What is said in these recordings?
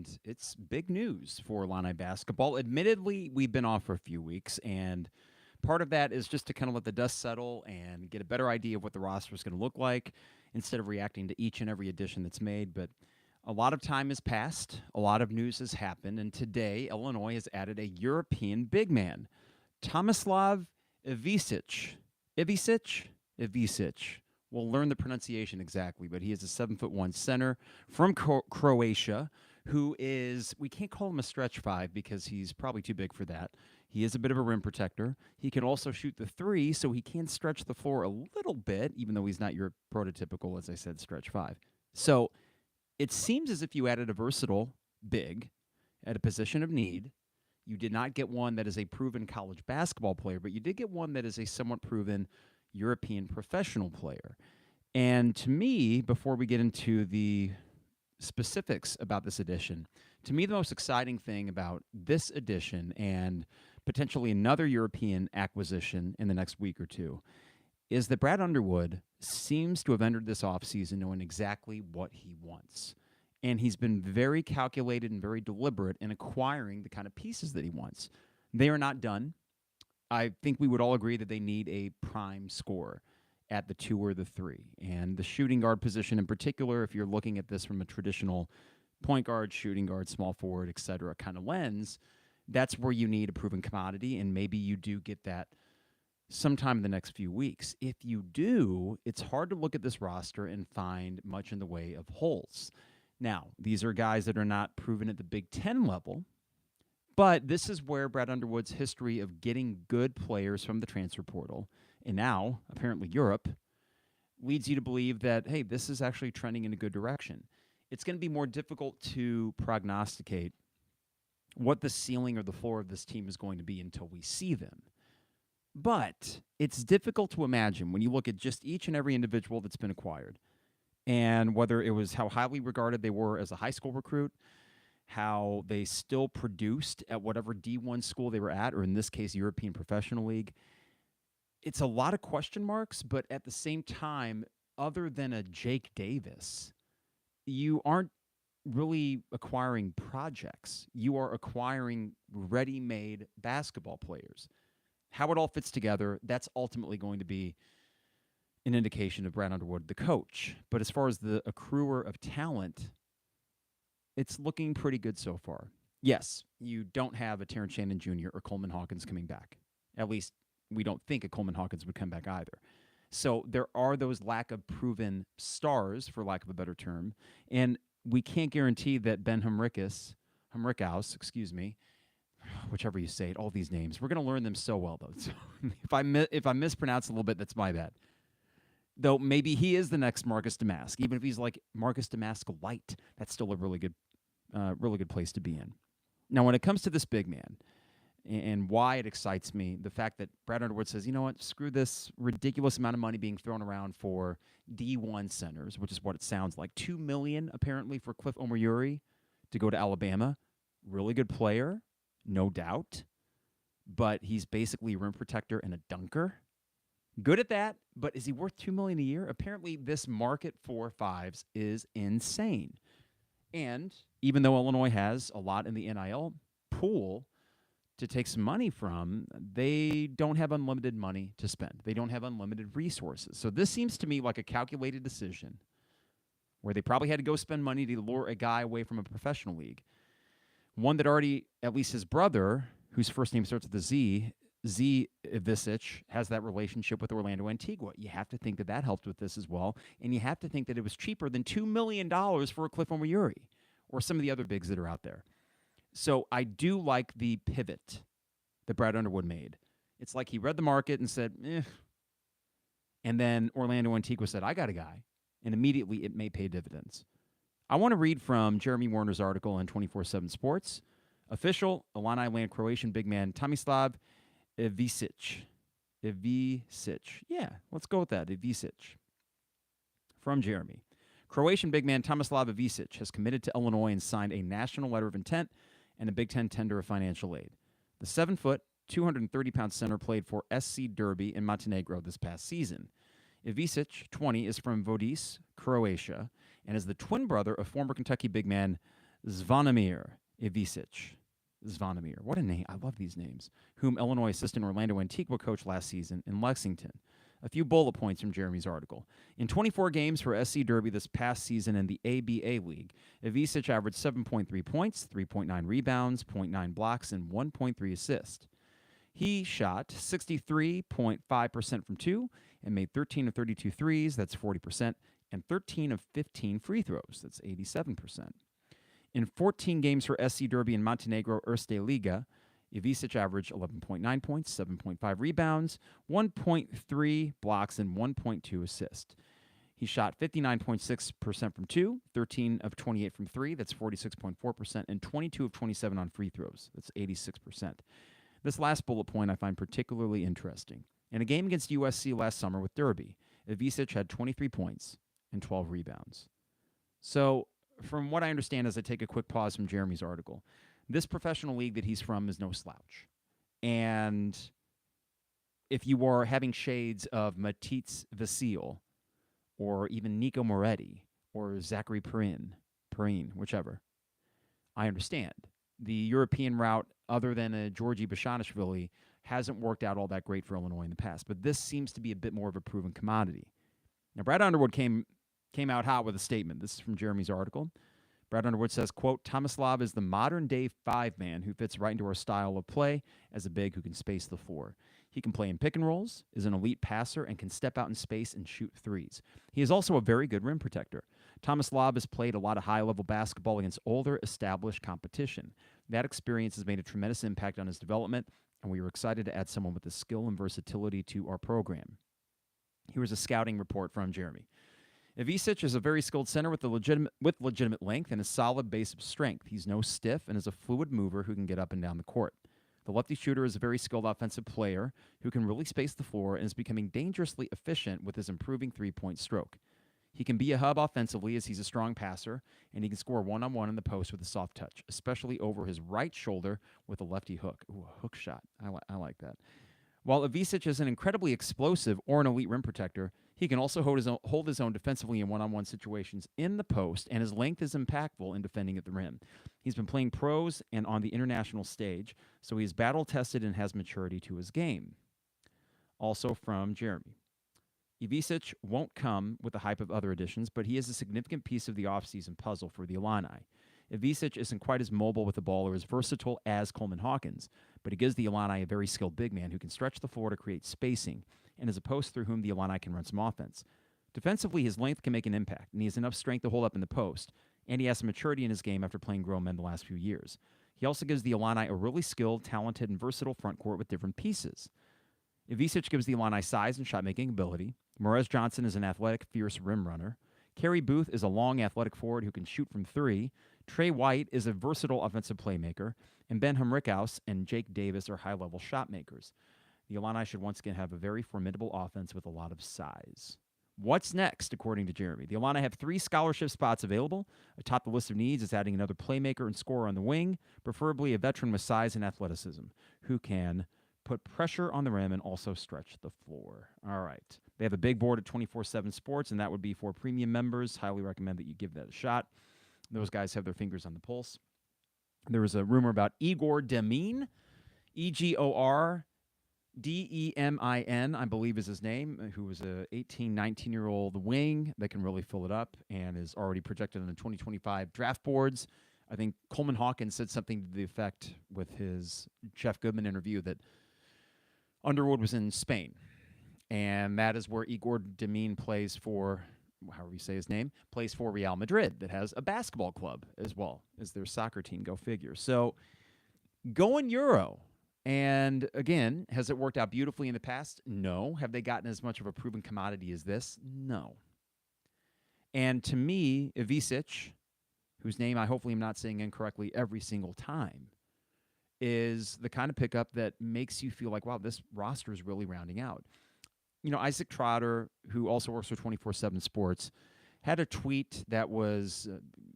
and it's big news for Illini basketball. Admittedly, we've been off for a few weeks, and part of that is just to kind of let the dust settle and get a better idea of what the roster is going to look like instead of reacting to each and every addition that's made. But a lot of time has passed, a lot of news has happened, and today Illinois has added a European big man, Tomislav Ivisic. Ivisic. We'll learn the pronunciation exactly, but he is a 7'1" center from Croatia who is, we can't call him a stretch five because he's probably too big for that. He is a bit of a rim protector. He can also shoot the three, so he can stretch the floor a little bit, even though he's not your prototypical, as I said, stretch five. So it seems as if you added a versatile big at a position of need. You did not get one that is a proven college basketball player, but you did get one that is a somewhat proven European professional player. And to me, before we get into the specifics about this edition, to me the most exciting thing about this edition and potentially another European acquisition in the next week or two is that Brad Underwood seems to have entered this offseason knowing exactly what he wants. And he's been very calculated and very deliberate in acquiring the kind of pieces that he wants. They are not done. I think we would all agree that they need a prime scorer at the 2 or the 3. And the shooting guard position in particular, if you're looking at this from a traditional point guard, shooting guard, small forward, et cetera, kind of lens, that's where you need a proven commodity, and maybe you do get that sometime in the next few weeks. If you do, it's hard to look at this roster and find much in the way of holes. Now, these are guys that are not proven at the Big Ten level, but this is where Brad Underwood's history of getting good players from the transfer portal, and now apparently Europe, leads you to believe that, hey, this is actually trending in a good direction. It's going to be more difficult to prognosticate what the ceiling or the floor of this team is going to be until we see them. But it's difficult to imagine when you look at just each and every individual that's been acquired, and whether it was how highly regarded they were as a high school recruit, how they still produced at whatever D1 school they were at, or in this case, European Professional League. It's a lot of question marks, but at the same time, other than a Jake Davis, you aren't really acquiring projects. You are acquiring ready-made basketball players. How it all fits together, that's ultimately going to be an indication of Brad Underwood, the coach. But as far as the accruer of talent, it's looking pretty good so far. Yes, you don't have a Terrence Shannon Jr. or Coleman Hawkins coming back. At least we don't think a Coleman Hawkins would come back either. So there are those lack of proven stars, for lack of a better term, and we can't guarantee that Ben Humichrous, whichever you say it, all these names, we're going to learn them so well, though. So if I mispronounce a little bit, that's my bad. Though maybe he is the next Marcus Damask. Even if he's like Marcus Damask light, that's still a really good place to be in. Now, when it comes to this big man and why it excites me, the fact that Brad Underwood says, you know what, screw this ridiculous amount of money being thrown around for D1 centers, which is what it sounds like. $2 million apparently for Cliff Omoyuri to go to Alabama. Really good player, no doubt, but he's basically a rim protector and a dunker. Good at that, but is he worth $2 million a year? Apparently, this market for fives is insane. And even though Illinois has a lot in the NIL pool to take some money from, they don't have unlimited money to spend. They don't have unlimited resources. So this seems to me like a calculated decision where they probably had to go spend money to lure a guy away from a professional league. One that already, at least his brother, whose first name starts with a Z Ivisic, has that relationship with Orlando Antigua. You have to think that that helped with this as well, and you have to think that it was cheaper than $2 million for a Cliff Omoyuri or some of the other bigs that are out there. So I do like the pivot that Brad Underwood made. It's like he read the market and said, and then Orlando Antigua said, I got a guy, and immediately it may pay dividends. I want to read from Jeremy Warner's article on 24/7 Sports. Official Illini land Croatian big man Tomislav Ivisic. Yeah, let's go with that. Ivisic. From Jeremy. Croatian big man Tomislav Ivisic has committed to Illinois and signed a national letter of intent and a Big Ten tender of financial aid. The 7-foot, 230-pound center played for SC Derby in Montenegro this past season. Ivisic, 20, is from Vodis, Croatia, and is the twin brother of former Kentucky big man Zvonimir Ivisic. Zvonimir. What a name. I love these names. Whom Illinois assistant Orlando Antigua coached last season in Lexington. A few bullet points from Jeremy's article. In 24 games for SC Derby this past season in the ABA League, Ivisic averaged 7.3 points, 3.9 rebounds, 0.9 blocks, and 1.3 assists. He shot 63.5% from two and made 13 of 32 threes, that's 40%, and 13 of 15 free throws, that's 87%. In 14 games for SC Derby and Montenegro Erste Liga, Ivisic averaged 11.9 points, 7.5 rebounds, 1.3 blocks, and 1.2 assists. He shot 59.6% from two, 13 of 28 from three, that's 46.4%, and 22 of 27 on free throws, that's 86%. This last bullet point I find particularly interesting. In a game against USC last summer with Derby, Ivisic had 23 points and 12 rebounds. So, from what I understand as I take a quick pause from Jeremy's article, this professional league that he's from is no slouch. And if you are having shades of Matisse Vasile or even Nico Moretti or Zachary Perrine, whichever, I understand. The European route, other than a Georgi Bashanishvili, hasn't worked out all that great for Illinois in the past. But this seems to be a bit more of a proven commodity. Now, Brad Underwood came out hot with a statement. This is from Jeremy's article. Brad Underwood says, quote, Tomislav is the modern-day five-man who fits right into our style of play as a big who can space the floor. He can play in pick and rolls, is an elite passer, and can step out in space and shoot threes. He is also a very good rim protector. Tomislav has played a lot of high-level basketball against older, established competition. That experience has made a tremendous impact on his development, and we were excited to add someone with the skill and versatility to our program. Here is a scouting report from Jeremy. Ivisic is a very skilled center with legitimate length and a solid base of strength. He's no stiff and is a fluid mover who can get up and down the court. The lefty shooter is a very skilled offensive player who can really space the floor and is becoming dangerously efficient with his improving three-point stroke. He can be a hub offensively as he's a strong passer, and he can score one-on-one in the post with a soft touch, especially over his right shoulder with a lefty hook. Ooh, a hook shot. I like that. While Ivisic is an incredibly explosive or an elite rim protector, he can also hold his own defensively in one-on-one situations in the post, and his length is impactful in defending at the rim. He's been playing pros and on the international stage, so he's battle-tested and has maturity to his game. Also from Jeremy. Ivisic won't come with the hype of other additions, but he is a significant piece of the offseason puzzle for the Illini. Ivisic isn't quite as mobile with the ball or as versatile as Coleman Hawkins, but he gives the Illini a very skilled big man who can stretch the floor to create spacing and is a post through whom the Illini can run some offense. Defensively, his length can make an impact, and he has enough strength to hold up in the post, and he has some maturity in his game after playing grown men the last few years. He also gives the Illini a really skilled, talented, and versatile front court with different pieces. Ivisic gives the Illini size and shot-making ability. Morez Johnson is an athletic, fierce rim runner. Carey Booth is a long, athletic forward who can shoot from three. Trey White is a versatile offensive playmaker. And Ben Humichrous and Jake Davis are high-level shot makers. The Illini should once again have a very formidable offense with a lot of size. What's next, according to Jeremy? The Illini have 3 scholarship spots available. Atop the list of needs is adding another playmaker and scorer on the wing, preferably a veteran with size and athleticism, who can put pressure on the rim and also stretch the floor. All right. They have a big board at 24/7 Sports, and that would be for premium members. Highly recommend that you give that a shot. Those guys have their fingers on the pulse. There was a rumor about Igor Demin, Egordemin, I believe is his name, who was a 18, 19-year-old wing that can really fill it up and is already projected on the 2025 draft boards. I think Coleman Hawkins said something to the effect with his Jeff Goodman interview that Underwood was in Spain, and that is where Igor Demin plays for, however you say his name, plays for Real Madrid, that has a basketball club as well as their soccer team. Go figure. So going Euro. And again, has it worked out beautifully in the past? No. Have they gotten as much of a proven commodity as this? No. And to me, Ivisic, whose name I hopefully am not saying incorrectly every single time, is the kind of pickup that makes you feel like, wow, this roster is really rounding out. You know, Isaac Trotter, who also works for 24/7 Sports, had a tweet that was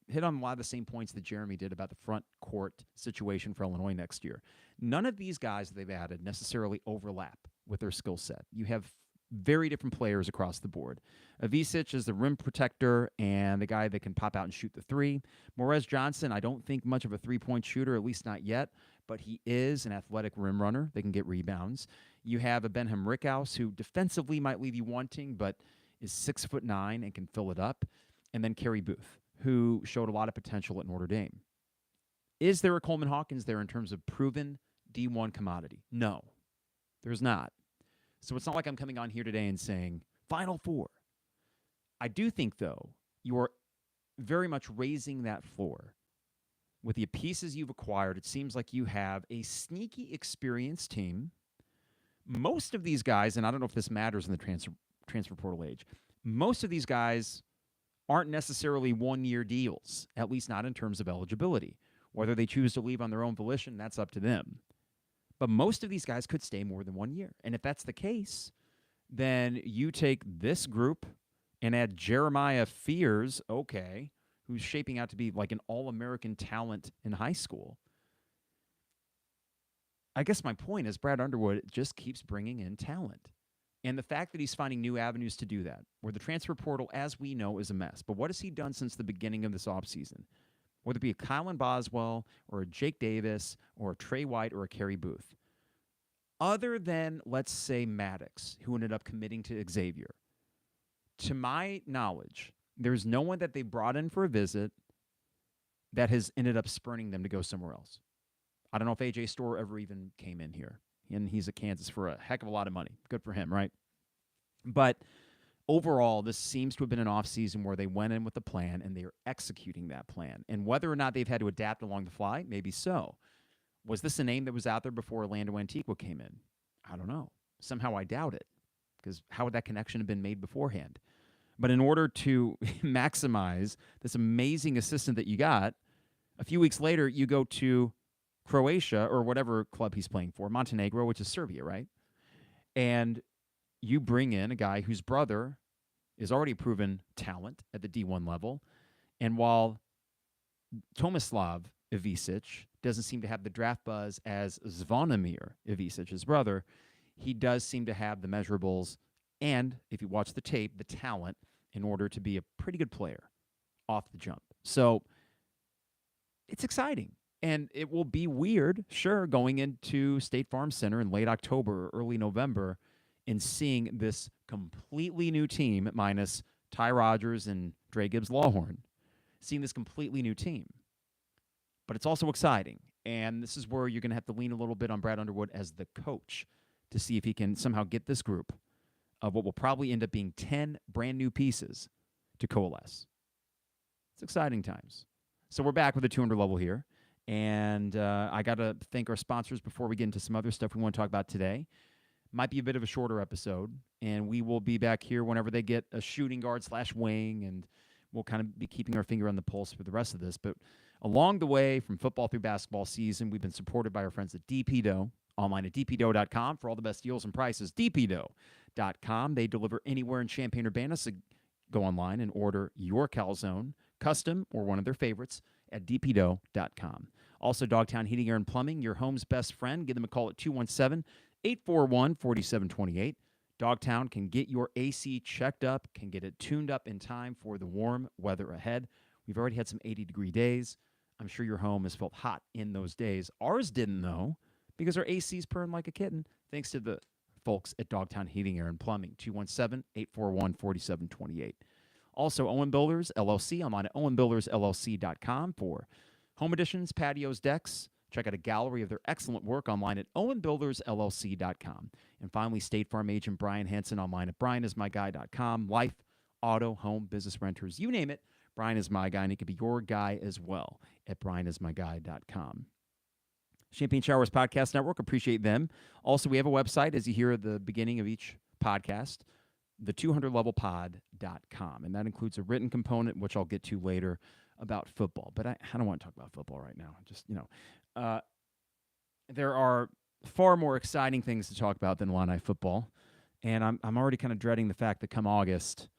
hit on a lot of the same points that Jeremy did about the front court situation for Illinois next year. None of these guys that they've added necessarily overlap with their skill set. You have very different players across the board. Ivisic is the rim protector and the guy that can pop out and shoot the three. Morez Johnson, I don't think much of a three-point shooter, at least not yet, but he is an athletic rim runner. They can get rebounds. You have a Ben Humichrous, who defensively might leave you wanting, but is 6'9" and can fill it up. And then Carey Booth, who showed a lot of potential at Notre Dame. Is there a Coleman Hawkins there in terms of proven D1 commodity? No, there's not. So it's not like I'm coming on here today and saying, Final Four. I do think, though, you're very much raising that floor. With the pieces you've acquired, it seems like you have a sneaky, experienced team. Most of these guys, and I don't know if this matters in the transfer portal age, most of these guys aren't necessarily one-year deals, at least not in terms of eligibility. Whether they choose to leave on their own volition, that's up to them. But most of these guys could stay more than 1 year. And if that's the case, then you take this group and add Jeremiah Fears, okay, who's shaping out to be like an all-American talent in high school. I guess my point is Brad Underwood just keeps bringing in talent. And the fact that he's finding new avenues to do that, where the transfer portal, as we know, is a mess. But what has he done since the beginning of this offseason? Whether it be a Kylan Boswell or a Jake Davis or a Trey White or a Carey Booth. Other than, let's say, Maddox, who ended up committing to Xavier. To my knowledge, there's no one that they brought in for a visit that has ended up spurning them to go somewhere else. I don't know if A.J. Storr ever even came in here. And he's at Kansas for a heck of a lot of money. Good for him, right? But overall, this seems to have been an offseason where they went in with a plan and they are executing that plan. And whether or not they've had to adapt along the fly, maybe so. Was this a name that was out there before Orlando Antigua came in? I don't know. Somehow I doubt it, because how would that connection have been made beforehand? But in order to maximize this amazing assistant that you got, a few weeks later, you go to Croatia or whatever club he's playing for, Montenegro, which is Serbia, right? And you bring in a guy whose brother is already a proven talent at the D1 level. And while Tomislav Ivisic doesn't seem to have the draft buzz as Zvonimir Ivisic, his brother, he does seem to have the measurables and, if you watch the tape, the talent in order to be a pretty good player off the jump. So it's exciting. And it will be weird, sure, going into State Farm Center in late October or early November and seeing this completely new team, minus Ty Rodgers and Dre Gibbs-Lawhorn, seeing this completely new team. But it's also exciting. And this is where you're going to have to lean a little bit on Brad Underwood as the coach to see if he can somehow get this group of what will probably end up being 10 brand new pieces to coalesce. It's exciting times. So we're back with the 200 level here. And I got to thank our sponsors before we get into some other stuff we want to talk about today. Might be a bit of a shorter episode, and we will be back here whenever they get a shooting guard / wing, and we'll kind of be keeping our finger on the pulse for the rest of this. But along the way, from football through basketball season, we've been supported by our friends at DPDO, online at dpdo.com for all the best deals and prices. dpdo.com. They deliver anywhere in Champaign-Urbana, so go online and order your calzone, custom or one of their favorites, at dpdo.com. Also, Dogtown Heating, Air, and Plumbing, your home's best friend. Give them a call at 217-841-4728. Dogtown can get your AC checked up, can get it tuned up in time for the warm weather ahead. We've already had some 80-degree days. I'm sure your home has felt hot in those days. Ours didn't, though, because our AC's purring like a kitten, thanks to the folks at Dogtown Heating, Air, and Plumbing, 217-841-4728. Also, Owen Builders, LLC. I'm on owenbuildersllc.com for home additions, patios, decks. Check out a gallery of their excellent work online at owenbuildersllc.com. And finally, State Farm agent Brian Hansen online at brianismyguy.com. Life, auto, home, business renters, you name it. Brian is my guy, and he could be your guy as well at brianismyguy.com. Champagne Showers Podcast Network, appreciate them. Also, we have a website, as you hear at the beginning of each podcast, the200levelpod.com. And that includes a written component, which I'll get to later, about football. But I don't want to talk about football right now. Just, there are far more exciting things to talk about than Illini football. And I'm already kind of dreading the fact that come August,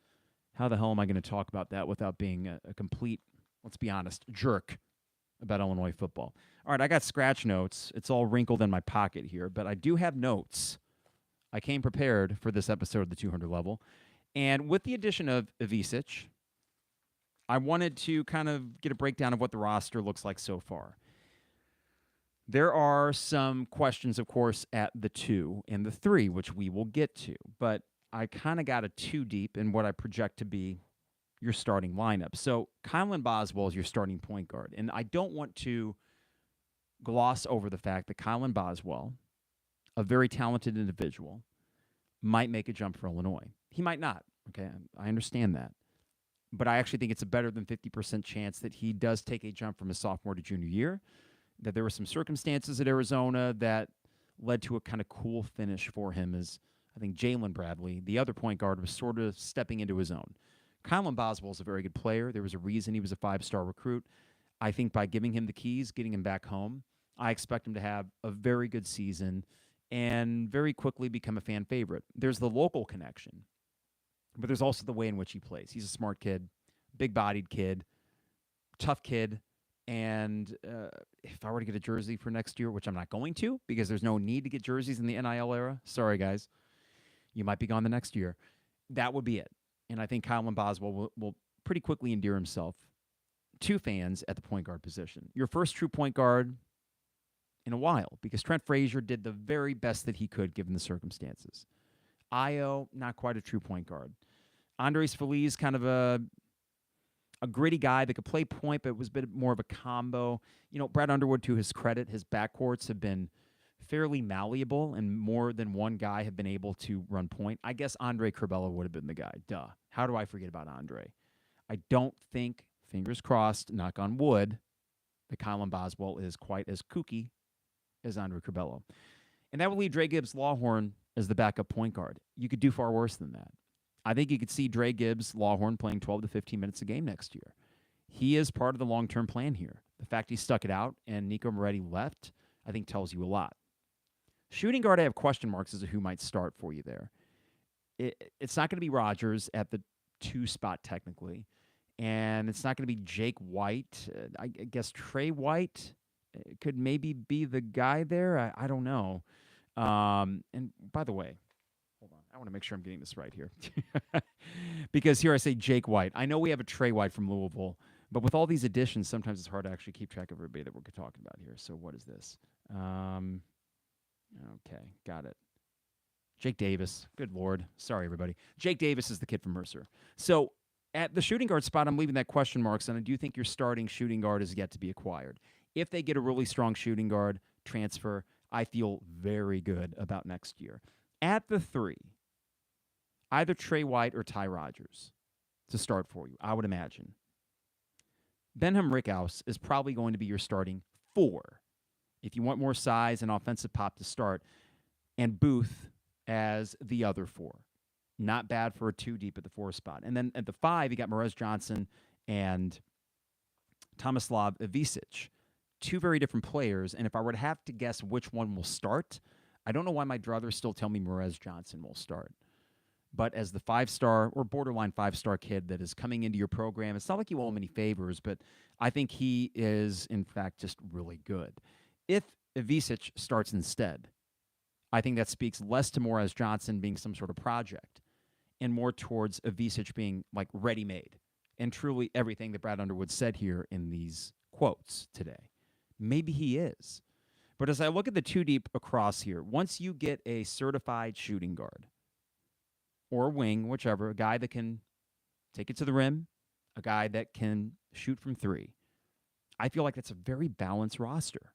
how the hell am I going to talk about that without being a complete, let's be honest, jerk about Illinois football? All right, I got scratch notes. It's all wrinkled in my pocket here, but I do have notes I came prepared for this episode of the 200 level. And with the addition of Ivisic, I wanted to kind of get a breakdown of what the roster looks like so far. There are some questions, of course, at the 2 and the 3, which we will get to. But I kind of got a 2 deep in what I project to be your starting lineup. So Kylan Boswell is your starting point guard. And I don't want to gloss over the fact that Kylan Boswell, a very talented individual, might make a jump for Illinois. He might not. Okay, I understand that. But I actually think it's a better than 50% chance that he does take a jump from his sophomore to junior year, that there were some circumstances at Arizona that led to a kind of cool finish for him as I think Jalen Bradley, the other point guard, was sort of stepping into his own. Kylan Boswell is a very good player. There was a reason he was a 5-star recruit. I think by giving him the keys, getting him back home, I expect him to have a very good season and very quickly become a fan favorite. There's the local connection, but there's also the way in which he plays. He's a smart kid, big-bodied kid, tough kid, and if I were to get a jersey for next year, which I'm not going to because there's no need to get jerseys in the NIL era, sorry, guys, you might be gone the next year, that would be it. And I think Kylan Boswell will pretty quickly endear himself to fans at the point guard position. Your first true point guard in a while, because Trent Frazier did the very best that he could given the circumstances. Io, not quite a true point guard. Andres Feliz, kind of a gritty guy that could play point, but was a bit more of a combo. You know, Brad Underwood, to his credit, his backcourts have been fairly malleable, and more than one guy have been able to run point. I guess Andre Curbelo would have been the guy. Duh. How do I forget about Andre? I don't think, fingers crossed, knock on wood, that Kylan Boswell is quite as kooky as Andre Curbelo. And that would leave Dre Gibbs-Lawhorn as the backup point guard. You could do far worse than that. I think you could see Dre Gibbs-Lawhorn playing 12 to 15 minutes a game next year. He is part of the long-term plan here. The fact he stuck it out and Nico Moretti left, I think tells you a lot. Shooting guard, I have question marks as to who might start for you there. It's not going to be Rogers at the 2 spot technically, and it's not going to be Jake White. I guess Trey White could maybe be the guy there. I don't know. And by the way, hold on. I want to make sure I'm getting this right here. Because here I say Jake White. I know we have a Trey White from Louisville, but with all these additions, sometimes it's hard to actually keep track of everybody that we're talking about here. So what is this? Okay, got it. Jake Davis. Good Lord. Sorry, everybody. Jake Davis is the kid from Mercer. So at the shooting guard spot, I'm leaving that question marks, and I do think your starting shooting guard is yet to be acquired. If they get a really strong shooting guard transfer, I feel very good about next year. At the 3, either Trey White or Ty Rogers to start for you, I would imagine. Ben Humichrous is probably going to be your starting 4 if you want more size and offensive pop to start, and Booth as the other 4. Not bad for a 2 deep at the 4 spot. And then at the 5, you got Morez Johnson and Tomislav Ivisic. 2 very different players, and if I were to have to guess which one will start, I don't know why my druthers still tell me Morez Johnson will start. But as the 5-star or borderline 5-star kid that is coming into your program, it's not like you owe him any favors, but I think he is, in fact, just really good. If Ivisic starts instead, I think that speaks less to Morez Johnson being some sort of project and more towards Ivisic being like ready-made and truly everything that Brad Underwood said here in these quotes today. Maybe he is. But as I look at the 2 deep across here, once you get a certified shooting guard or wing, whichever, a guy that can take it to the rim, a guy that can shoot from 3, I feel like that's a very balanced roster.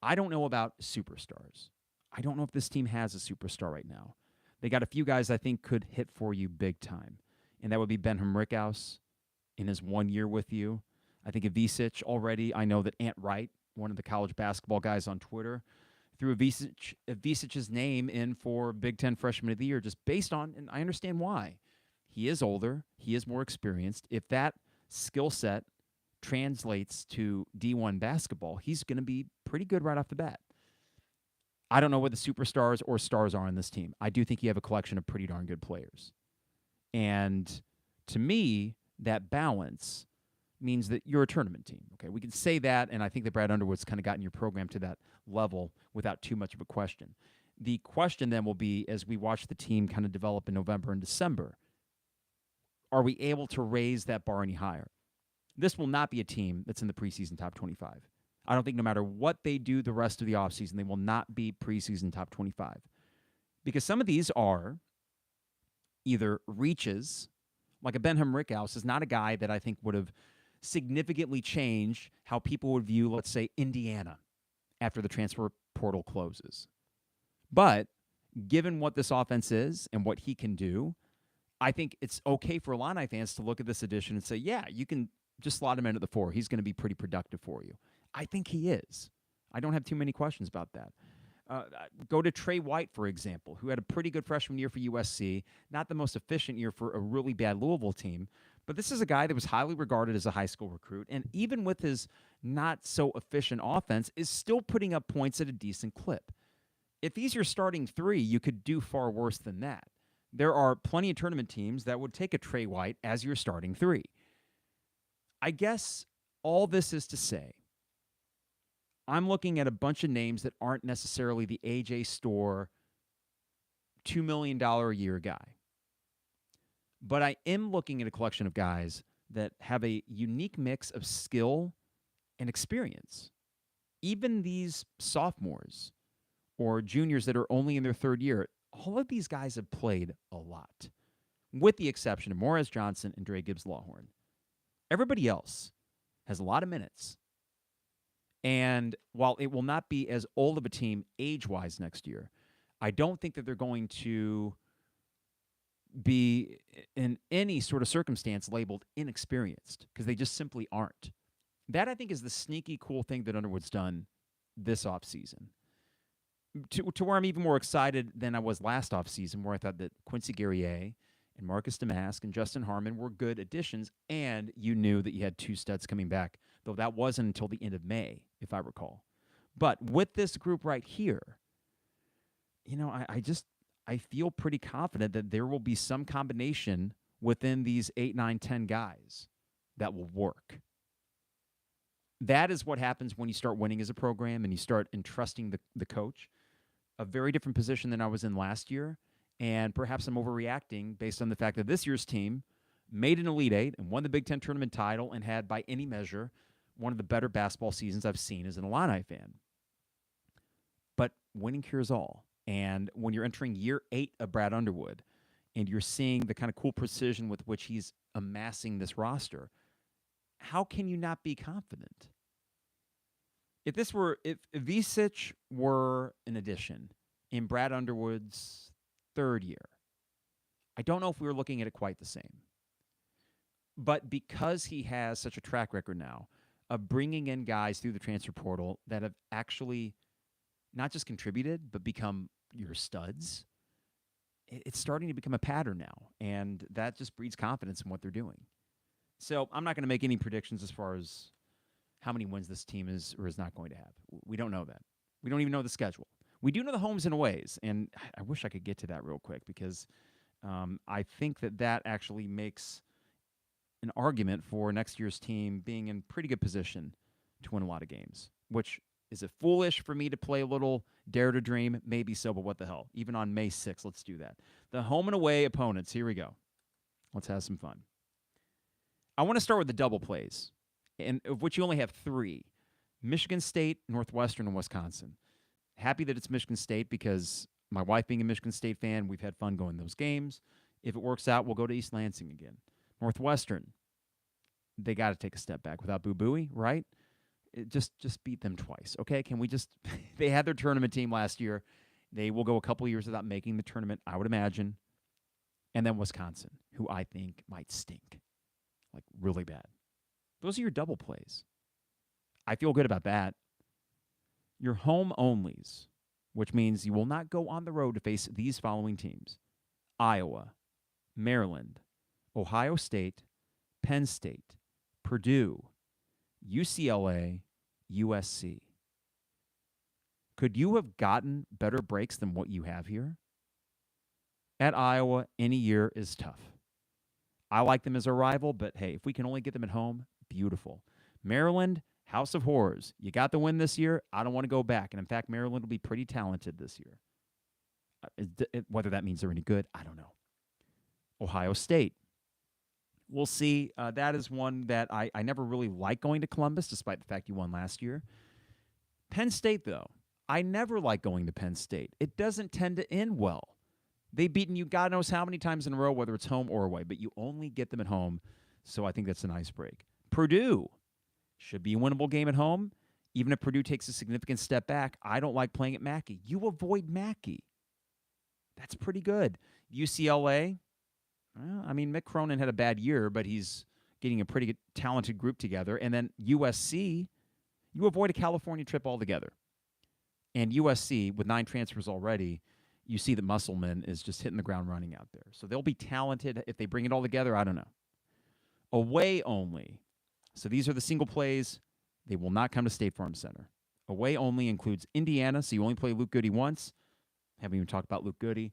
I don't know about superstars. I don't know if this team has a superstar right now. They got a few guys I think could hit for you big time, and that would be Ben Humichrous in his 1 year with you. I think Ivisic already. I know that Ant Wright, one of the college basketball guys on Twitter, threw Ivisic's name in for Big Ten Freshman of the Year just based on, and I understand why. He is older. He is more experienced. If that skill set translates to D1 basketball, he's going to be pretty good right off the bat. I don't know what the superstars or stars are on this team. I do think you have a collection of pretty darn good players. And to me, that balance means that you're a tournament team. Okay, we can say that, and I think that Brad Underwood's kind of gotten your program to that level without too much of a question. The question then will be, as we watch the team kind of develop in November and December, are we able to raise that bar any higher? This will not be a team that's in the preseason top 25. I don't think no matter what they do the rest of the offseason, they will not be preseason top 25. Because some of these are either reaches, like a Ben Humichrous is not a guy that I think would have significantly changed how people would view, let's say, Indiana after the transfer portal closes. But given what this offense is and what he can do, I think it's okay for Illini fans to look at this addition and say, yeah, you can just slot him in at the 4. He's going to be pretty productive for you. I think he is. I don't have too many questions about that. Go to Trey White, for example, who had a pretty good freshman year for USC, not the most efficient year for a really bad Louisville team, but this is a guy that was highly regarded as a high school recruit, and even with his not so efficient offense, is still putting up points at a decent clip. If he's your starting 3, you could do far worse than that. There are plenty of tournament teams that would take a Trey White as your starting 3. I guess all this is to say, I'm looking at a bunch of names that aren't necessarily the AJ Storr $2 million a year guy. But I am looking at a collection of guys that have a unique mix of skill and experience. Even these sophomores or juniors that are only in their 3rd year, all of these guys have played a lot, with the exception of Morez Johnson and Dre Gibbs-Lawhorn. Everybody else has a lot of minutes. And while it will not be as old of a team age-wise next year, I don't think that they're going to be in any sort of circumstance labeled inexperienced, because they just simply aren't. That, I think, is the sneaky cool thing that Underwood's done this offseason. To where I'm even more excited than I was last offseason, where I thought that Quincy Guerrier and Marcus Damask and Justin Harmon were good additions, and you knew that you had 2 studs coming back, though that wasn't until the end of May, if I recall. But with this group right here, I feel pretty confident that there will be some combination within these 8, 9, 10 guys that will work. That is what happens when you start winning as a program and you start entrusting the coach. A very different position than I was in last year, and perhaps I'm overreacting based on the fact that this year's team made an Elite 8 and won the Big Ten tournament title and had, by any measure, one of the better basketball seasons I've seen as an Illini fan. But winning cures all. And when you're entering year 8 of Brad Underwood and you're seeing the kind of cool precision with which he's amassing this roster, how can you not be confident? If Ivisic were an addition in Brad Underwood's 3rd year, I don't know if we were looking at it quite the same. But because he has such a track record now of bringing in guys through the transfer portal that have actually not just contributed, but become your studs, it's starting to become a pattern now, and that just breeds confidence in what they're doing. So I'm not going to make any predictions as far as how many wins this team is or is not going to have. We don't know that. We don't even know the schedule. We do know the homes and aways, and I wish I could get to that real quick because I think that actually makes an argument for next year's team being in pretty good position to win a lot of games, which is it foolish for me to play a little dare to dream? Maybe so, but what the hell? Even on May 6th, let's do that. The home and away opponents. Here we go. Let's have some fun. I want to start with the double plays, and of which you only have 3. Michigan State, Northwestern, and Wisconsin. Happy that it's Michigan State because my wife being a Michigan State fan, we've had fun going to those games. If it works out, we'll go to East Lansing again. Northwestern, they got to take a step back without Boo Buie, right? Just beat them twice, okay? Can we just – they had their tournament team last year. They will go a couple years without making the tournament, I would imagine. And then Wisconsin, who I think might stink, like really bad. Those are your double plays. I feel good about that. Your home onlys, which means you will not go on the road to face these following teams: Iowa, Maryland, Ohio State, Penn State, Purdue, UCLA, USC. Could you have gotten better breaks than what you have here? At Iowa, any year is tough. I like them as a rival, but hey, if we can only get them at home, beautiful. Maryland, House of Horrors. You got the win this year. I don't want to go back. And in fact, Maryland will be pretty talented this year. Whether that means they're any good, I don't know. Ohio State. We'll see. That is one that I never really like going to Columbus, despite the fact you won last year. Penn State, though. I never like going to Penn State. It doesn't tend to end well. They've beaten you God knows how many times in a row, whether it's home or away, but you only get them at home, so I think that's a nice break. Purdue should be a winnable game at home. Even if Purdue takes a significant step back, I don't like playing at Mackey. You avoid Mackey. That's pretty good. UCLA, well, I mean, Mick Cronin had a bad year, but he's getting a pretty good, talented group together. And then USC, you avoid a California trip altogether. And USC, with 9 transfers already, you see that Musselman is just hitting the ground running out there. So they'll be talented. If they bring it all together, I don't know. Away only. So these are the single plays. They will not come to State Farm Center. Away only includes Indiana, so you only play Luke Goody once. Haven't even talked about Luke Goody.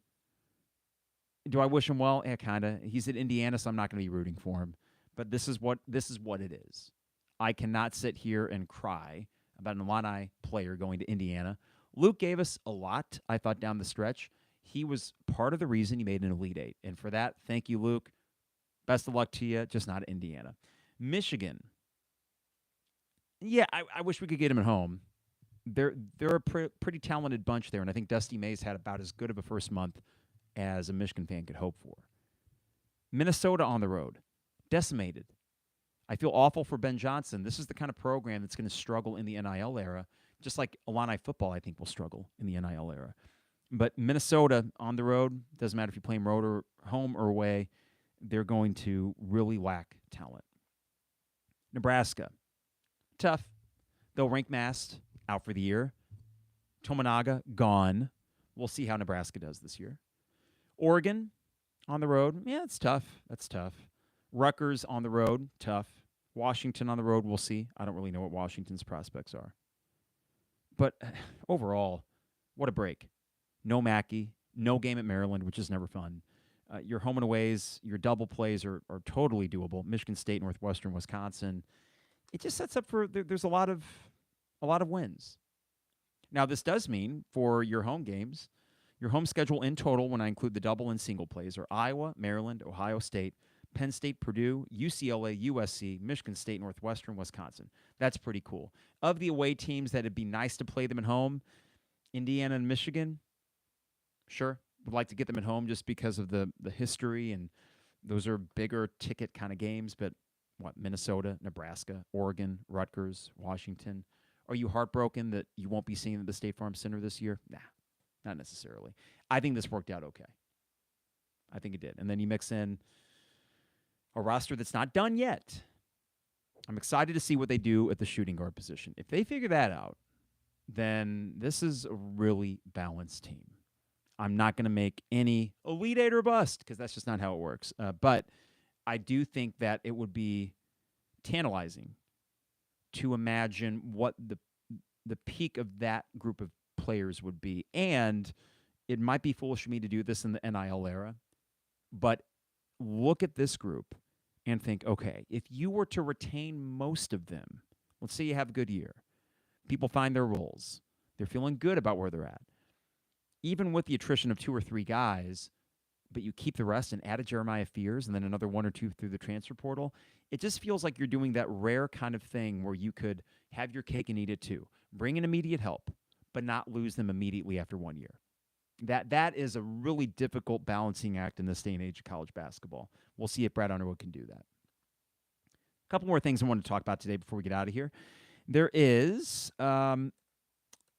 Do I wish him well? Yeah, kind of. He's at Indiana, so I'm not going to be rooting for him. But this is what it is. I cannot sit here and cry about an Illini player going to Indiana. Luke gave us a lot, I thought, down the stretch. He was part of the reason he made an Elite Eight. And for that, thank you, Luke. Best of luck to you, just not Indiana. Michigan. Yeah, I wish we could get him at home. They're a pretty talented bunch there, and I think Dusty May's had about as good of a first month as a Michigan fan could hope for. Minnesota on the road. Decimated. I feel awful for Ben Johnson. This is the kind of program that's going to struggle in the NIL era, just like Illini football, I think, will struggle in the NIL era. But Minnesota on the road, doesn't matter if you play them road or home or away, they're going to really lack talent. Nebraska. Tough. They'll rank Mast out for the year. Tominaga gone. We'll see how Nebraska does this year. Oregon on the road. Yeah, it's tough. That's tough. Rutgers on the road. Tough. Washington on the road. We'll see. I don't really know what Washington's prospects are. But overall, what a break. No Mackey. No game at Maryland, which is never fun. Your home and aways, your double plays are totally doable. Michigan State, Northwestern, Wisconsin. It just sets up for there's a lot of wins. Now, this does mean for your home games, your home schedule in total, when I include the double and single plays, are Iowa, Maryland, Ohio State, Penn State, Purdue, UCLA, USC, Michigan State, Northwestern, Wisconsin. That's pretty cool. Of the away teams that it'd be nice to play them at home, Indiana and Michigan, sure, would like to get them at home just because of the history, and those are bigger ticket kind of games, but Minnesota, Nebraska, Oregon, Rutgers, Washington. Are you heartbroken that you won't be seeing the State Farm Center this year? Nah, not necessarily. I think this worked out okay. I think it did. And then you mix in a roster that's not done yet. I'm excited to see what they do at the shooting guard position. If they figure that out, then this is a really balanced team. I'm not going to make any Elite Eight or bust because that's just not how it works. But I do think that it would be tantalizing to imagine what the peak of that group of players would be. And it might be foolish for me to do this in the NIL era, but look at this group and think, okay, if you were to retain most of them, let's say you have a good year, people find their roles, they're feeling good about where they're at. Even with the attrition of 2 or 3 guys, but you keep the rest and add a Jeremiah Fears and then another 1 or 2 through the transfer portal, it just feels like you're doing that rare kind of thing where you could have your cake and eat it too. Bring in immediate help, but not lose them immediately after 1 year. That is a really difficult balancing act in this day and age of college basketball. We'll see if Brad Underwood can do that. A couple more things I want to talk about today before we get out of here. There is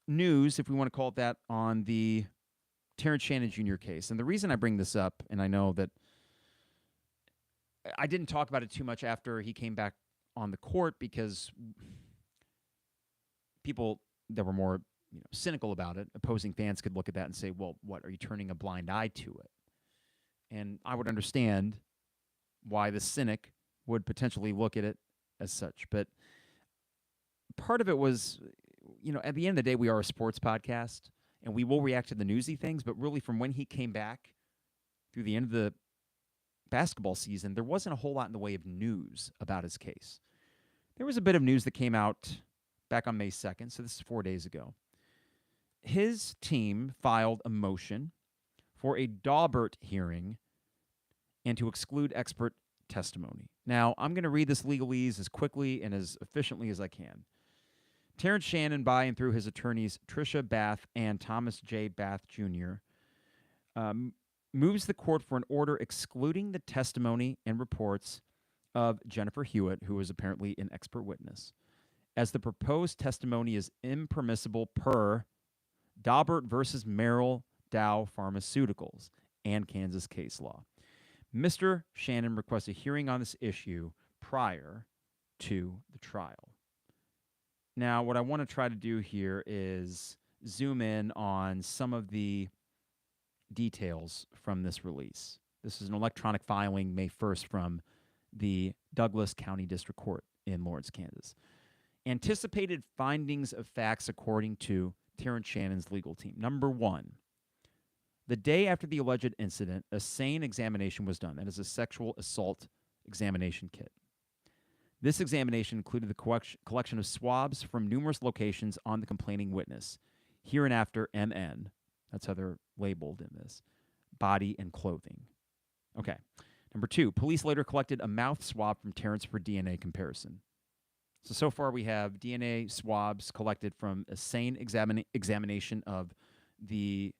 news, if we want to call it that, on the Terrence Shannon Jr. case. And the reason I bring this up, and I know that I didn't talk about it too much after he came back on the court because people that were more cynical about it, opposing fans could look at that and say, well, what, are you turning a blind eye to it? And I would understand why the cynic would potentially look at it as such. But part of it was, at the end of the day, we are a sports podcast, and we will react to the newsy things, but really from when he came back through the end of the basketball season, there wasn't a whole lot in the way of news about his case. There was a bit of news that came out back on May 2nd, so this is 4 days ago. His team filed a motion for a Daubert hearing and to exclude expert testimony. Now, I'm going to read this legalese as quickly and as efficiently as I can. Terrence Shannon, by and through his attorneys Tricia Bath and Thomas J. Bath Jr., moves the court for an order excluding the testimony and reports of Jennifer Hewitt, who is apparently an expert witness, as the proposed testimony is impermissible per Daubert versus Merrill Dow Pharmaceuticals and Kansas case law. Mr. Shannon requests a hearing on this issue prior to the trial. Now, what I want to try to do here is zoom in on some of the details from this release. This is an electronic filing May 1st from the Douglas County District Court in Lawrence, Kansas. Anticipated findings of facts according to Terrence Shannon's legal team. Number 1, the day after the alleged incident, a SANE examination was done. That is a sexual assault examination kit. This examination included the collection of swabs from numerous locations on the complaining witness, hereinafter MN. That's how they're labeled in this. Body and clothing. Okay. Number 2, police later collected a mouth swab from Terrence for DNA comparison. So far we have DNA swabs collected from a SANE examination of the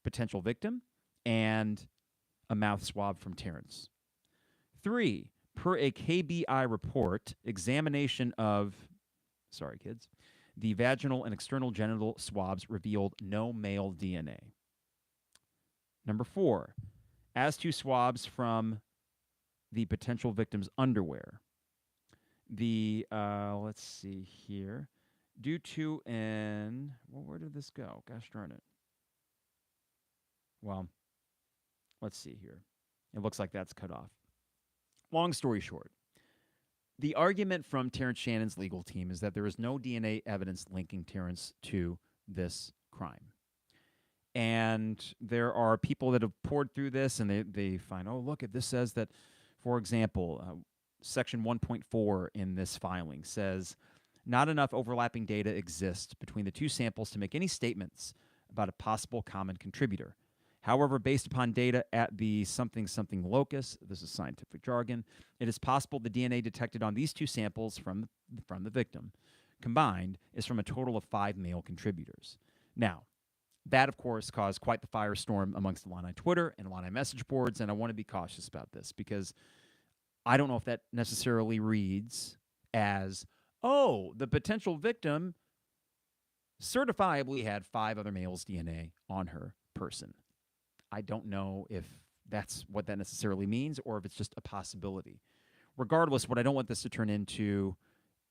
potential victim and a mouth swab from Terrence. 3, per a KBI report, examination of, the vaginal and external genital swabs revealed no male DNA. Number 4, as to swabs from the potential victim's underwear, let's see here, due to where did this go? Gosh darn it. Well, let's see here. It looks like that's cut off. Long story short, the argument from Terrence Shannon's legal team is that there is no DNA evidence linking Terrence to this crime. And there are people that have poured through this, and they find, oh, look, this says that, for example, Section 1.4 in this filing says, not enough overlapping data exists between the two samples to make any statements about a possible common contributor. However, based upon data at the something locus, this is scientific jargon, it is possible the DNA detected on these two samples from the victim combined is from a total of 5 male contributors. Now, that, of course, caused quite the firestorm amongst Illini Twitter and Illini message boards, and I want to be cautious about this because I don't know if that necessarily reads as, oh, the potential victim certifiably had 5 other males' DNA on her person. I don't know if that's what that necessarily means or if it's just a possibility. Regardless, what I don't want this to turn into,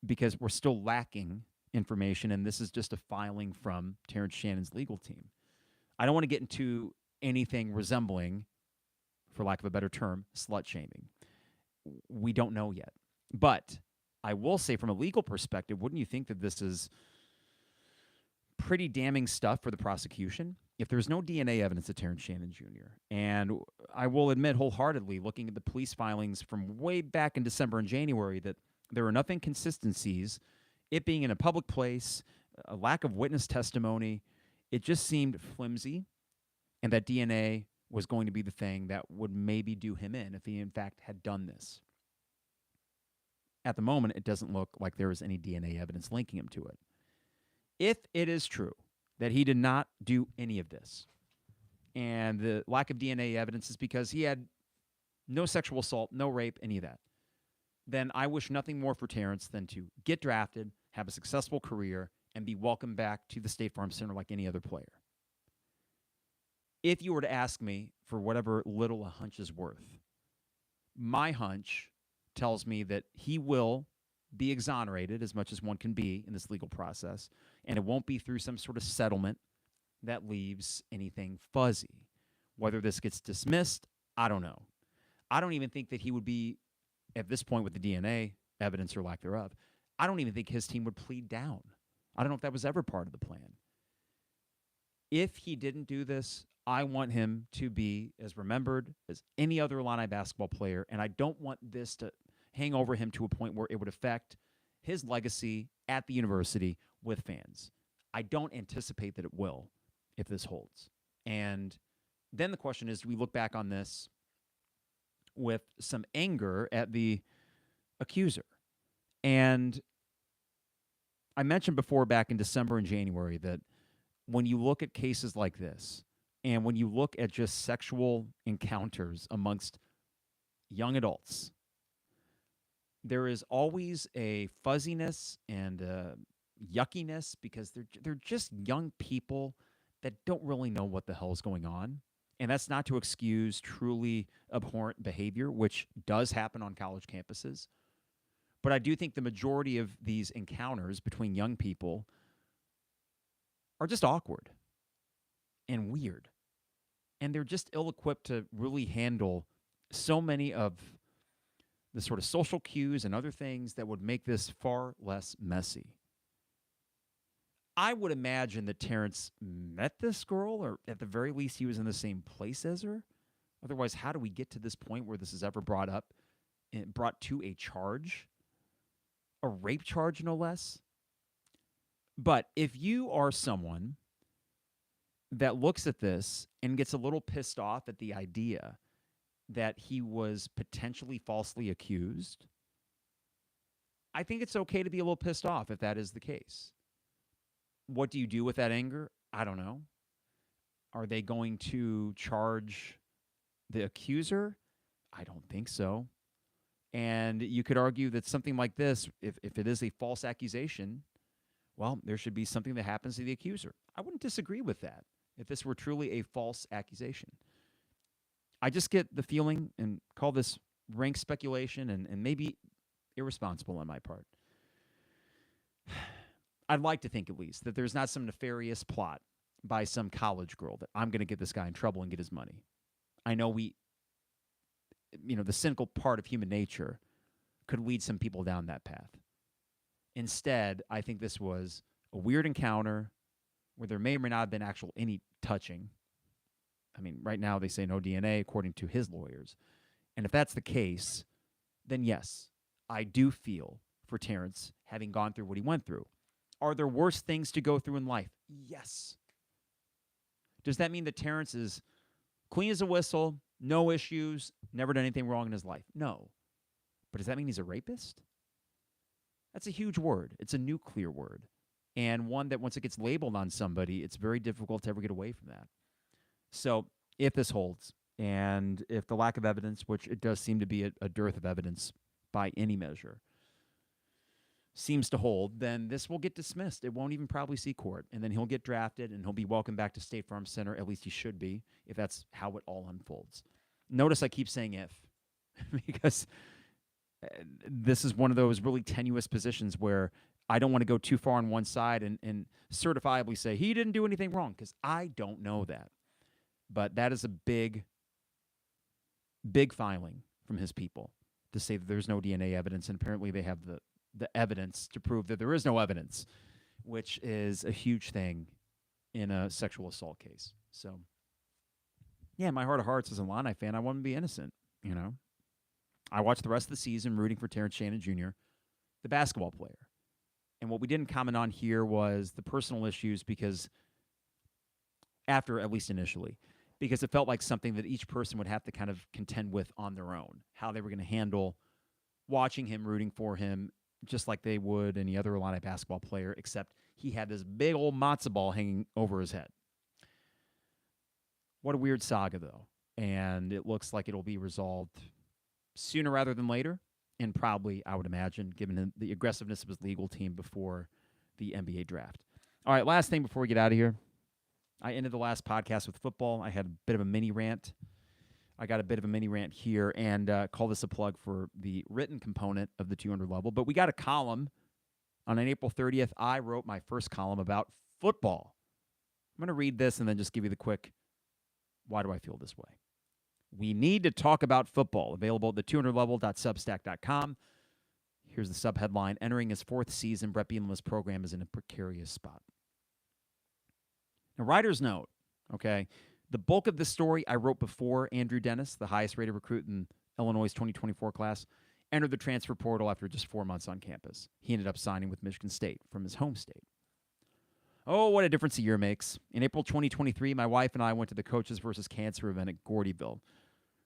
because we're still lacking information, and this is just a filing from Terrence Shannon's legal team. I don't want to get into anything resembling, for lack of a better term, slut-shaming. We don't know yet. But I will say from a legal perspective, wouldn't you think that this is pretty damning stuff for the prosecution? If there's no DNA evidence of Terrence Shannon Jr., and I will admit wholeheartedly, looking at the police filings from way back in December and January, that there are enough inconsistencies, it being in a public place, a lack of witness testimony, it just seemed flimsy, and that DNA was going to be the thing that would maybe do him in if he, in fact, had done this. At the moment, it doesn't look like there is any DNA evidence linking him to it. If it is true that he did not do any of this, and the lack of DNA evidence is because he had no sexual assault, no rape, any of that, then I wish nothing more for Terrence than to get drafted, have a successful career, and be welcomed back to the State Farm Center like any other player. If you were to ask me for whatever little a hunch is worth, my hunch tells me that he will be exonerated as much as one can be in this legal process, and it won't be through some sort of settlement that leaves anything fuzzy. Whether this gets dismissed, I don't know. I don't even think that he would be, at this point with the DNA evidence or lack thereof, I don't even think his team would plead down. I don't know if that was ever part of the plan. If he didn't do this, I want him to be as remembered as any other Illini basketball player, and I don't want this to hang over him to a point where it would affect his legacy at the university with fans. I don't anticipate that it will if this holds. And then the question is, do we look back on this with some anger at the accuser? And I mentioned before back in December and January that when you look at cases like this, and when you look at just sexual encounters amongst young adults, there is always a fuzziness and a yuckiness because they're just young people that don't really know what the hell is going on. And that's not to excuse truly abhorrent behavior, which does happen on college campuses. But I do think the majority of these encounters between young people are just awkward and weird. And they're just ill-equipped to really handle so many of the sort of social cues and other things that would make this far less messy. I would imagine that Terrence met this girl, or at the very least he was in the same place as her. Otherwise, how do we get to this point where this is ever brought up and brought to a charge? A rape charge, no less. But if you are someone that looks at this and gets a little pissed off at the idea that he was potentially falsely accused, I think it's okay to be a little pissed off if that is the case. What do you do with that anger? I don't know. Are they going to charge the accuser? I don't think so. And you could argue that something like this, if it is a false accusation, well, there should be something that happens to the accuser. I wouldn't disagree with that if this were truly a false accusation. I just get the feeling, and call this rank speculation and maybe irresponsible on my part. I'd like to think, at least, that there's not some nefarious plot by some college girl that I'm going to get this guy in trouble and get his money. I know the cynical part of human nature could lead some people down that path. Instead, I think this was a weird encounter where there may or may not have been any touching. I mean, right now they say no DNA, according to his lawyers. And if that's the case, then yes, I do feel for Terrence having gone through what he went through. Are there worse things to go through in life? Yes. Does that mean that Terrence is clean as a whistle, no issues, never done anything wrong in his life? No. But does that mean he's a rapist? That's a huge word. It's a nuclear word. And one that once it gets labeled on somebody, it's very difficult to ever get away from that. So if this holds, and if the lack of evidence, which it does seem to be a dearth of evidence by any measure, seems to hold, then this will get dismissed. It won't even probably see court. And then he'll get drafted, and he'll be welcomed back to State Farm Center. At least he should be, if that's how it all unfolds. Notice I keep saying if, because this is one of those really tenuous positions where I don't want to go too far on one side and certifiably say he didn't do anything wrong, because I don't know that. But that is a big, big filing from his people to say that there's no DNA evidence, and apparently they have the evidence to prove that there is no evidence, which is a huge thing in a sexual assault case. So, yeah, my heart of hearts as an Illini fan, I want him to be innocent, I watched the rest of the season rooting for Terrence Shannon Jr., the basketball player. And what we didn't comment on here was the personal issues, because after, at least initially, because it felt like something that each person would have to kind of contend with on their own, how they were going to handle watching him, rooting for him, just like they would any other Illini basketball player, except he had this big old matzo ball hanging over his head. What a weird saga, though. And it looks like it'll be resolved sooner rather than later, and probably, I would imagine, given the aggressiveness of his legal team before the NBA draft. All right, last thing before we get out of here. I ended the last podcast with football. I had a bit of a mini rant. I got a bit of a mini rant here, and call this a plug for the written component of the 200 level. But we got a column on April 30th. I wrote my first column about football. I'm going to read this and then just give you the quick, why do I feel this way? We need to talk about football. Available at the 200level.substack.com. Here's the subheadline. Entering his fourth season, Brett Bielema's program is in a precarious spot. Now, writer's note, okay? The bulk of this story I wrote before Andrew Dennis, the highest-rated recruit in Illinois' 2024 class, entered the transfer portal after just 4 months on campus. He ended up signing with Michigan State from his home state. Oh, what a difference a year makes. In April 2023, my wife and I went to the Coaches versus Cancer event at Gordyville.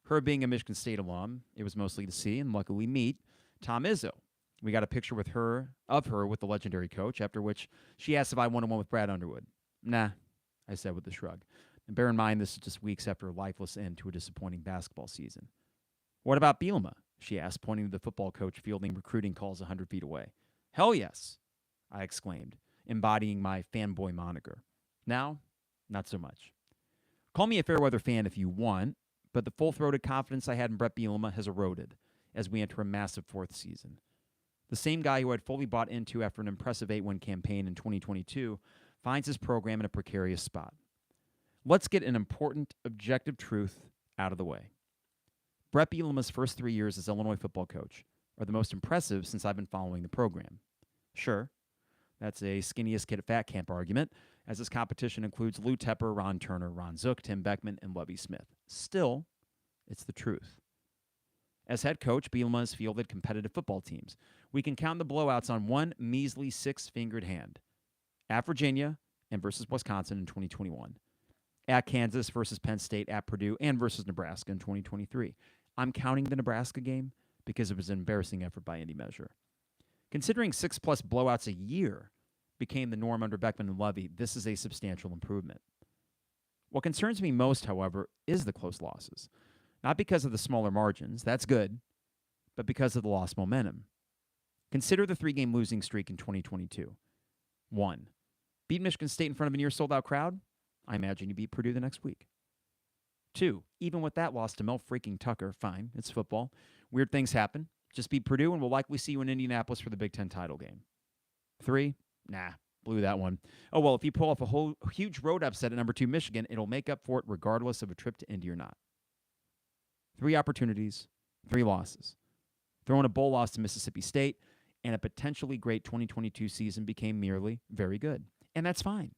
Her being a Michigan State alum, it was mostly to see and luckily meet Tom Izzo. We got a picture with her with the legendary coach, after which she asked if I wanted one with Brad Underwood. Nah, I said with a shrug. And bear in mind, this is just weeks after a lifeless end to a disappointing basketball season. What about Bielema? She asked, pointing to the football coach fielding recruiting calls 100 feet away. Hell yes, I exclaimed, embodying my fanboy moniker. Now, not so much. Call me a fair-weather fan if you want, but the full-throated confidence I had in Brett Bielema has eroded as we enter a massive fourth season. The same guy who I'd fully bought into after an impressive 8-win campaign in 2022 finds his program in a precarious spot. Let's get an important, objective truth out of the way. Brett Bielema's first 3 years as Illinois football coach are the most impressive since I've been following the program. Sure, that's a skinniest kid at fat camp argument, as his competition includes Lou Tepper, Ron Turner, Ron Zook, Tim Beckman, and Lovie Smith. Still, it's the truth. As head coach, Bielema has fielded competitive football teams. We can count the blowouts on one measly six-fingered hand. At Virginia and versus Wisconsin in 2021. At Kansas versus Penn State, at Purdue, and versus Nebraska in 2023. I'm counting the Nebraska game because it was an embarrassing effort by any measure. Considering 6+ blowouts a year became the norm under Beckman and Lovie, this is a substantial improvement. What concerns me most, however, is the close losses. Not because of the smaller margins, that's good, but because of the lost momentum. Consider the 3-game losing streak in 2022. 1. Beat Michigan State in front of a near sold-out crowd? I imagine you beat Purdue the next week. 2. Even with that loss to Mel freaking Tucker, fine, it's football. Weird things happen. Just beat Purdue and we'll likely see you in Indianapolis for the Big Ten title game. 3. Nah, blew that one. Oh, well, if you pull off a huge road upset at number 2 Michigan, it'll make up for it regardless of a trip to Indy or not. 3 opportunities, 3 losses. Throwing a bowl loss to Mississippi State, and a potentially great 2022 season became merely very good. And that's fine.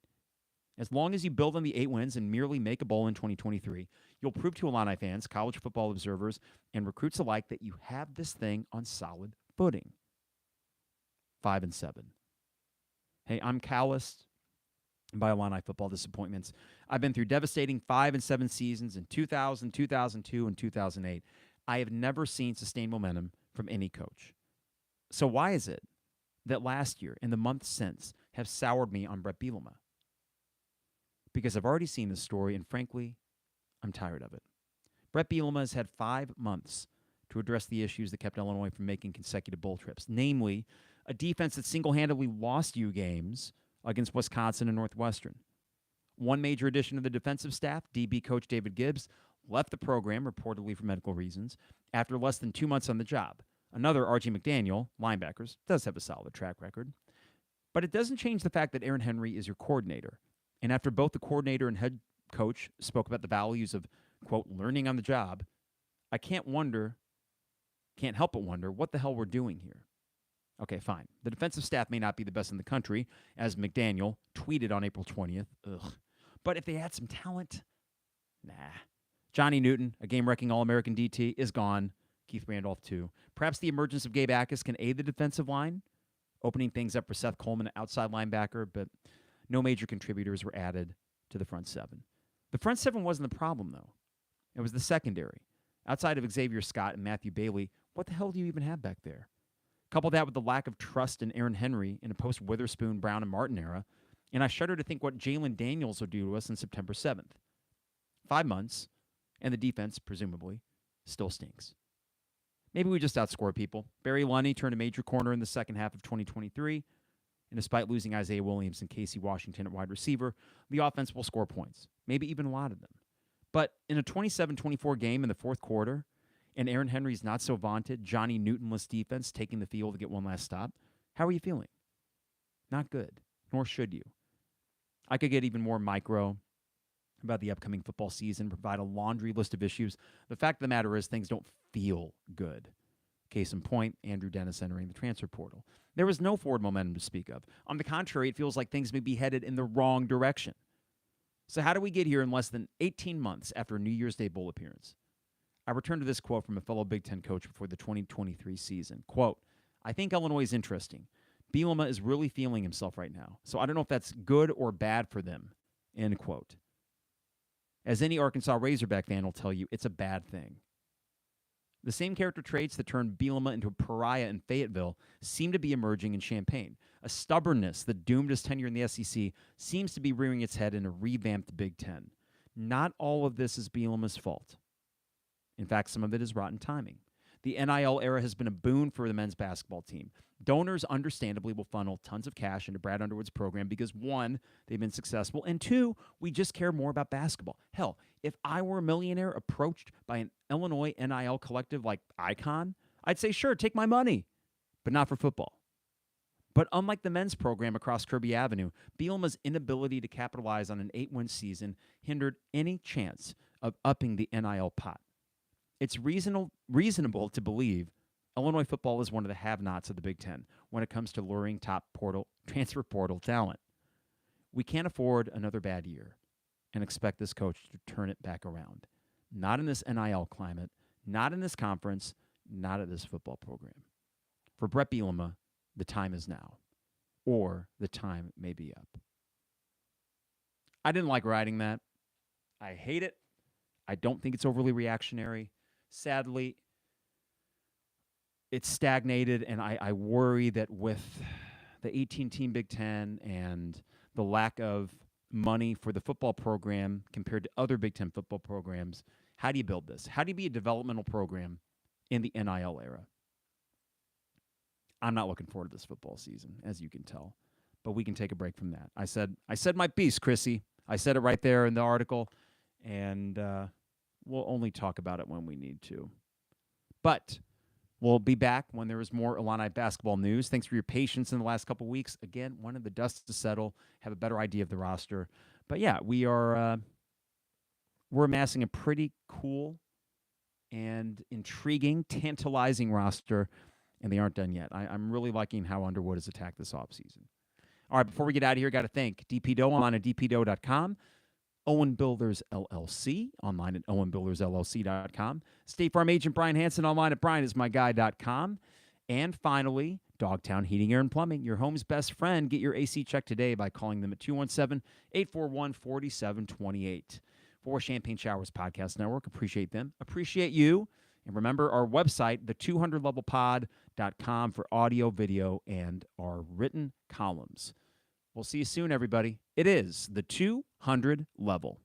As long as you build on the 8 wins and merely make a bowl in 2023, you'll prove to Illini fans, college football observers, and recruits alike that you have this thing on solid footing. 5-7. Hey, I'm calloused by Illini football disappointments. I've been through devastating 5-7 seasons in 2000, 2002, and 2008. I have never seen sustained momentum from any coach. So why is it that last year and the months since have soured me on Brett Bielema? Because I've already seen this story, and frankly, I'm tired of it. Brett Bielema has had 5 months to address the issues that kept Illinois from making consecutive bowl trips, namely a defense that single-handedly lost you games against Wisconsin and Northwestern. One major addition to the defensive staff, DB coach David Gibbs, left the program, reportedly for medical reasons, after less than 2 months on the job. Another, R.G. McDaniel, linebackers, does have a solid track record. But it doesn't change the fact that Aaron Henry is your coordinator. And after both the coordinator and head coach spoke about the values of, quote, learning on the job, I can't help but wonder what the hell we're doing here. Okay, fine. The defensive staff may not be the best in the country, as McDaniel tweeted on April 20th. Ugh. But if they had some talent, nah. Johnny Newton, a game-wrecking All-American DT, is gone. Keith Randolph, too. Perhaps the emergence of Gabe Akis can aid the defensive line, opening things up for Seth Coleman, an outside linebacker, but no major contributors were added to the front seven. The front seven wasn't the problem, though. It was the secondary. Outside of Xavier Scott and Matthew Bailey, what the hell do you even have back there? Couple that with the lack of trust in Aaron Henry in a post-Witherspoon, Brown, and Martin era, and I shudder to think what Jalen Daniels will do to us on September 7th. 5 months, and the defense, presumably, still stinks. Maybe we just outscore people. Barry Lunny turned a major corner in the second half of 2023, and despite losing Isaiah Williams and Casey Washington at wide receiver, the offense will score points, maybe even a lot of them. But in a 27-24 game in the fourth quarter, and Aaron Henry's not-so-vaunted Johnny Newton-less defense taking the field to get one last stop, how are you feeling? Not good, nor should you. I could get even more micro about the upcoming football season, provide a laundry list of issues. The fact of the matter is things don't feel good. Case in point, Andrew Dennis entering the transfer portal. There was no forward momentum to speak of. On the contrary, it feels like things may be headed in the wrong direction. So how do we get here in less than 18 months after a New Year's Day bowl appearance? I return to this quote from a fellow Big Ten coach before the 2023 season. Quote, I think Illinois is interesting. Bielema is really feeling himself right now. So I don't know if that's good or bad for them, end quote. As any Arkansas Razorback fan will tell you, it's a bad thing. The same character traits that turned Bielema into a pariah in Fayetteville seem to be emerging in Champaign. A stubbornness that doomed his tenure in the SEC seems to be rearing its head in a revamped Big Ten. Not all of this is Bielema's fault. In fact, some of it is rotten timing. The NIL era has been a boon for the men's basketball team. Donors understandably will funnel tons of cash into Brad Underwood's program because, one, they've been successful, and two, we just care more about basketball. Hell, if I were a millionaire approached by an Illinois NIL collective like Icon, I'd say, sure, take my money, but not for football. But unlike the men's program across Kirby Avenue, Bielema's inability to capitalize on an 8-win season hindered any chance of upping the NIL pot. It's reasonable to believe Illinois football is one of the have-nots of the Big Ten when it comes to luring top transfer portal talent. We can't afford another bad year and expect this coach to turn it back around. Not in this NIL climate, not in this conference, not at this football program. For Brett Bielema, the time is now, or the time may be up. I didn't like writing that. I hate it. I don't think it's overly reactionary. Sadly, it's stagnated, and I worry that with the 18-team Big Ten and the lack of money for the football program compared to other Big Ten football programs, how do you build this? How do you be a developmental program in the NIL era? I'm not looking forward to this football season, as you can tell, but we can take a break from that. I said my piece, Chrissy. I said it right there in the article, and we'll only talk about it when we need to. But we'll be back when there is more Illini basketball news. Thanks for your patience in the last couple of weeks. Again, wanted the dust to settle, have a better idea of the roster. But yeah, we're amassing a pretty cool and intriguing, tantalizing roster, and they aren't done yet. I'm really liking how Underwood has attacked this offseason. All right, before we get out of here, got to thank DPDO online at dpdo.com. Owen Builders LLC, online at owenbuildersllc.com. State Farm agent Brian Hansen, online at brianismyguy.com. And finally, Dogtown Heating, Air, and Plumbing, your home's best friend. Get your AC checked today by calling them at 217-841-4728. For Champagne Showers Podcast Network, appreciate them. Appreciate you. And remember our website, the200levelpod.com, for audio, video, and our written columns. We'll see you soon, everybody. It is the 200 level.